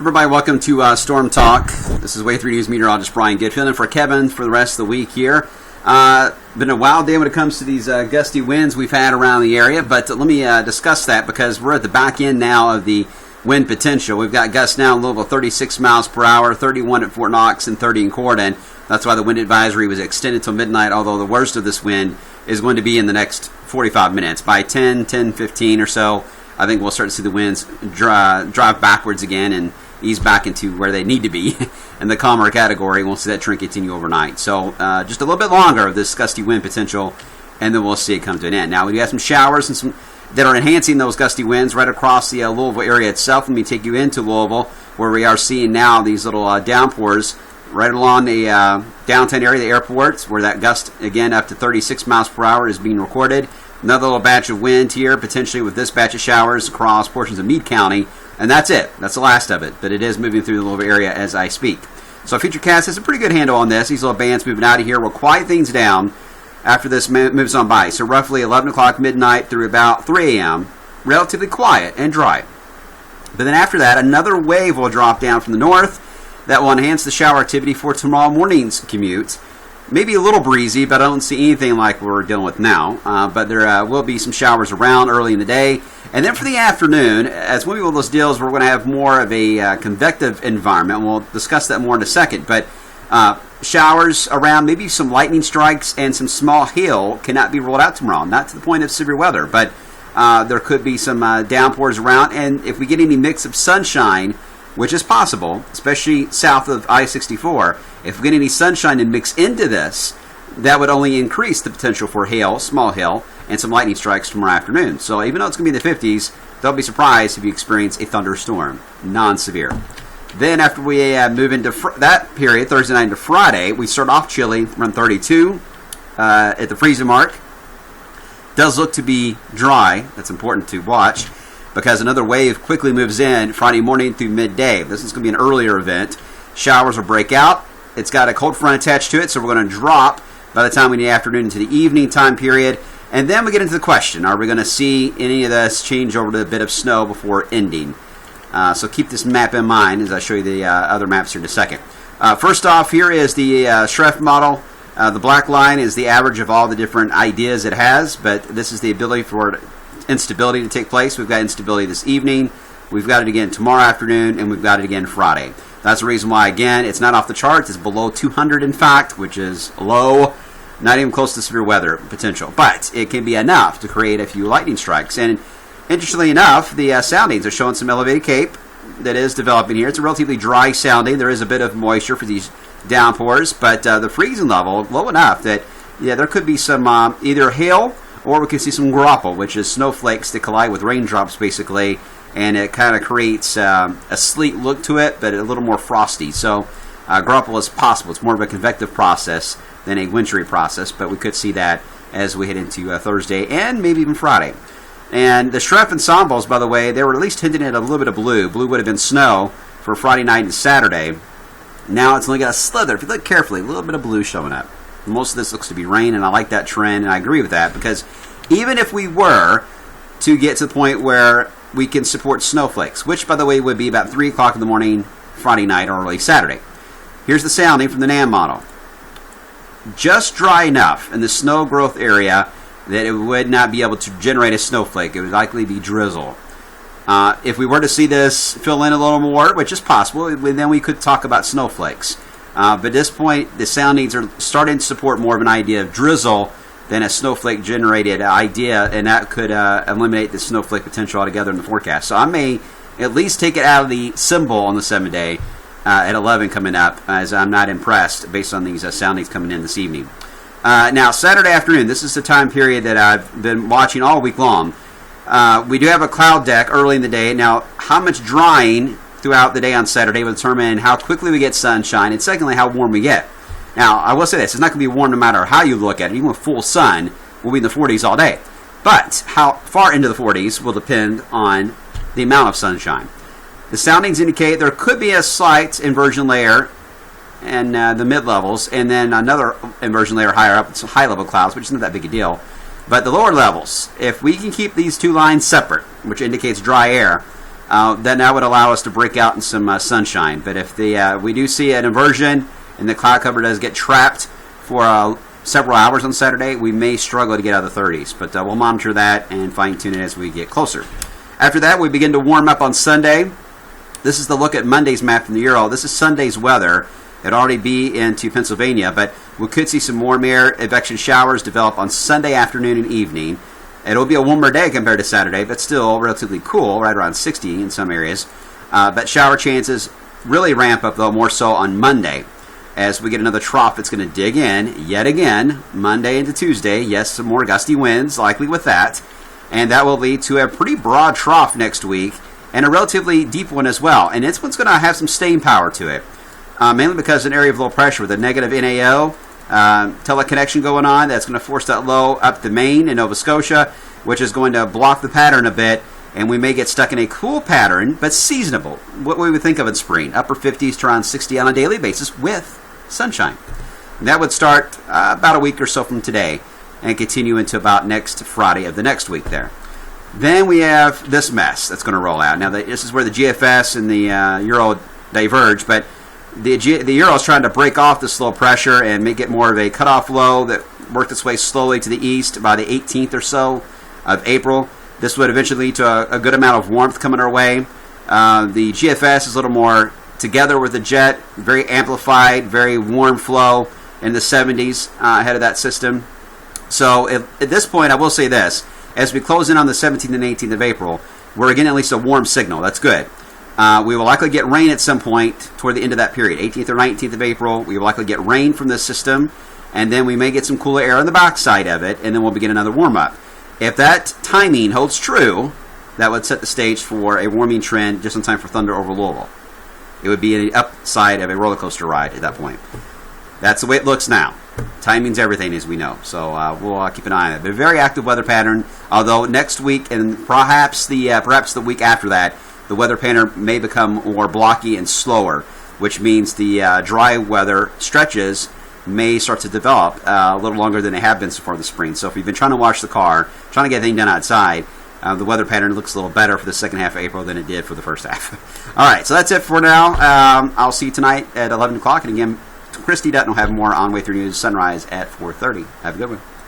Everybody, welcome to Storm Talk. This is Wave 3 News meteorologist Brian Goodfield, and for Kevin for the rest of the week here. Been a wild day when it comes to these gusty winds we've had around the area, but let me discuss that because we're at the back end now of the wind potential. We've got gusts now in Louisville 36 miles per hour, 31 at Fort Knox, and 30 in Corydon. That's why the wind advisory was extended till midnight, although the worst of this wind is going to be in the next 45 minutes. By 10:15 or so, I think we'll start to see the winds drive backwards again and ease back into where they need to be in the calmer category. We'll see that trend continue overnight. So just a little bit longer of this gusty wind potential, and then we'll see it come to an end. Now, we do have some showers and some that are enhancing those gusty winds right across the Louisville area itself. Let me take you into Louisville, where we are seeing now these little downpours right along the downtown area, the airports, where that gust, again, up to 36 miles per hour is being recorded. Another little batch of wind here, potentially with this batch of showers across portions of Meade County. And that's it. That's the last of it. But it is moving through the Louisville area as I speak. So Futurecast has a pretty good handle on this. These little bands moving out of here will quiet things down after this moves on by. So roughly 11 o'clock midnight through about 3 a.m. Relatively quiet and dry. But then after that, another wave will drop down from the north that will enhance the shower activity for tomorrow morning's commute. Maybe a little breezy, but I don't see anything like we're dealing with now. But there will be some showers around early in the day. And then for the afternoon, as one of those deals, we're going to have more of a convective environment. We'll discuss that more in a second. But showers around, maybe some lightning strikes and some small hail cannot be ruled out tomorrow. Not to the point of severe weather, but there could be some downpours around. And if we get any mix of sunshine, which is possible, especially south of I-64, if we get any sunshine and mix into this, that would only increase the potential for hail, small hail, and some lightning strikes tomorrow afternoon. So even though it's going to be in the 50s, don't be surprised if you experience a thunderstorm, non-severe. Then after we move into that period, Thursday night into Friday, we start off chilly, around 32 at the freezing mark. Does look to be dry. That's important to watch because another wave quickly moves in Friday morning through midday. This is going to be an earlier event. Showers will break out. It's got a cold front attached to it, so we're going to drop by the time we get the afternoon into the evening time period. And then we get into the question, are we going to see any of this change over to a bit of snow before ending? So keep this map in mind as I show you the other maps here in a second. First off, here is the Schreff model. The black line is the average of all the different ideas it has, but this is the ability for instability to take place. We've got instability this evening. We've got it again tomorrow afternoon, and we've got it again Friday. That's the reason why, again, it's not off the charts. It's below 200, in fact, which is low, not even close to severe weather potential. But it can be enough to create a few lightning strikes. And interestingly enough, the soundings are showing some elevated cape that is developing here. It's a relatively dry sounding. There is a bit of moisture for these downpours, but the freezing level low enough that, yeah, there could be some either hail or we could see some graupel, which is snowflakes that collide with raindrops, basically, and it kind of creates a sleet look to it, but a little more frosty. So graupel is possible. It's more of a convective process than a wintry process, but we could see that as we head into Thursday and maybe even Friday. And the Schreff ensembles, by the way, they were at least hinting at a little bit of blue. Blue would have been snow for Friday night and Saturday. Now it's only got a slither. If you look carefully, a little bit of blue showing up. Most of this looks to be rain, and I like that trend, and I agree with that, because even if we were to get to the point where we can support snowflakes, which, by the way, would be about 3 o'clock in the morning Friday night or early Saturday. Here's the sounding from the NAM model. Just dry enough in the snow growth area that it would not be able to generate a snowflake. It would likely be drizzle. If we were to see this fill in a little more, which is possible, then we could talk about snowflakes. But at this point, the soundings are starting to support more of an idea of drizzle than a snowflake-generated idea, and that could eliminate the snowflake potential altogether in the forecast. So I may at least take it out of the symbol on the 7-day at 11 coming up, as I'm not impressed based on these soundings coming in this evening. Now, Saturday afternoon, this is the time period that I've been watching all week long. We do have a cloud deck early in the day. Now, how much drying throughout the day on Saturday will determine how quickly we get sunshine, and secondly, how warm we get. Now, I will say this, it's not going to be warm no matter how you look at it. Even with full sun, we'll be in the 40s all day. But how far into the 40s will depend on the amount of sunshine. The soundings indicate there could be a slight inversion layer in the mid-levels, and then another inversion layer higher up, some high-level clouds, which isn't that big a deal. But the lower levels, if we can keep these two lines separate, which indicates dry air, then that would allow us to break out in some sunshine. But if we do see an inversion and the cloud cover does get trapped for several hours on Saturday, we may struggle to get out of the 30s. But we'll monitor that and fine-tune it as we get closer. After that, we begin to warm up on Sunday. This is the look at Monday's map from the Euro. This is Sunday's weather. It'll already be into Pennsylvania, but we could see some warm air advection showers develop on Sunday afternoon and evening. It'll be a warmer day compared to Saturday, but still relatively cool, right around 60 in some areas. But shower chances really ramp up, though, more so on Monday. As we get another trough, it's going to dig in yet again, Monday into Tuesday. Yes, some more gusty winds, likely with that. And that will lead to a pretty broad trough next week, and a relatively deep one as well. And it's what's going to have some staying power to it. Mainly because an area of low pressure with a negative NAO teleconnection going on, that's going to force that low up the Maine and Nova Scotia, which is going to block the pattern a bit, and we may get stuck in a cool pattern, but seasonable. What we would think of in spring, upper 50s to around 60 on a daily basis with sunshine. And that would start about a week or so from today and continue into about next Friday of the next week there. Then we have this mess that's going to roll out. Now, this is where the GFS and the Euro diverge, but the Euro is trying to break off this low pressure and make it more of a cutoff low that worked its way slowly to the east by the 18th or so of April. This would eventually lead to a good amount of warmth coming our way. The GFS is a little more together with the jet, very amplified, very warm flow in the 70s ahead of that system. So at this point, I will say this. As we close in on the 17th and 18th of April, we're getting at least a warm signal. That's good. We will likely get rain at some point toward the end of that period, 18th or 19th of April. We will likely get rain from this system, and then we may get some cooler air on the backside of it, and then we'll begin another warm-up. If that timing holds true, that would set the stage for a warming trend just in time for thunder over Louisville. It would be the upside of a roller coaster ride at that point. That's the way it looks now. Timing's everything, as we know, so we'll keep an eye on it. But a very active weather pattern, although next week and perhaps the week after that, the weather pattern may become more blocky and slower, which means the dry weather stretches may start to develop a little longer than they have been so far this spring. So if you've been trying to wash the car, trying to get everything done outside, the weather pattern looks a little better for the second half of April than it did for the first half. All right, so that's it for now. I'll see you tonight at 11 o'clock. And again, Christy Dutton will have more on Way Through News Sunrise at 4:30. Have a good one.